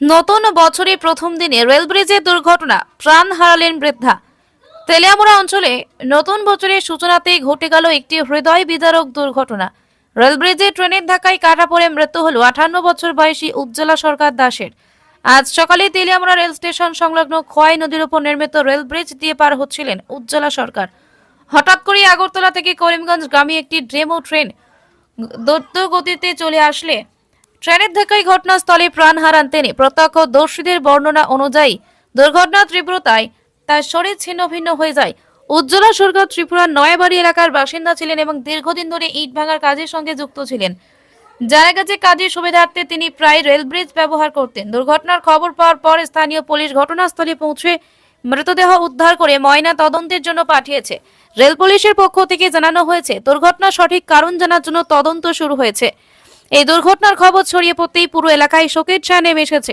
নতুন বছরের প্রথম দিনে রেল ব্রিজের দুর্ঘটনা, প্রাণ হারালেন বৃদ্ধা। তেলিয়ামুড়া অঞ্চলে নতুন বছরের সূচনাতেই ঘটে গেল একটি হৃদয় বিদারক দুর্ঘটনা। রেল ব্রিজে ট্রেনের ধাক্কায় কাটা পড়ে মৃত্যু হল 58 বছর বয়সী উজ্জ্বলা সরকার দাসের। আজ সকালে তেলিয়ামুড়া রেল স্টেশন সংলগ্ন খোয়াই নদীর উপর নির্মিত রেল ব্রিজ দিয়ে পার হচ্ছিলেন উজ্জ্বলা সরকার। হঠাৎ করে আগরতলা থেকে করিমগঞ্জগামী একটি ডেমো ট্রেন দ্রুত গতিতে চলে আসলে ট্রেনের ধাক্কায় ঘটনাস্থলে প্রাণ হারান তিনি। প্রত্যক্ষদর্শীদের বর্ণনা অনুযায়ী দুর্ঘটনার তীব্রতায় তার শরীর ছিন্ন ভিন্ন হয়ে যায়। উজ্জ্বলা সরকার ত্রিপুরার নয়াবাড়ি এলাকার বাসিন্দা ছিলেন এবং দীর্ঘদিন ধরে ইট ভাঙার কাজের সঙ্গে যুক্ত ছিলেন। জানা গেছে কাজের সুবিধার্থে তিনি প্রায় রেল ব্রিজ ব্যবহার করতেন। দুর্ঘটনার খবর পাওয়ার পর স্থানীয় পুলিশ ঘটনাস্থলে পৌঁছে মৃতদেহ উদ্ধার করে ময়না তদন্তের জন্য পাঠিয়েছে। রেল পুলিশের পক্ষ থেকে জানানো হয়েছে দুর্ঘটনার সঠিক কারণ জানার জন্য তদন্ত শুরু হয়েছে। এই দুর্ঘটনার খবর ছড়িয়ে পড়তেই পুরো এলাকায় শোকের ছায়া নেমে এসেছে।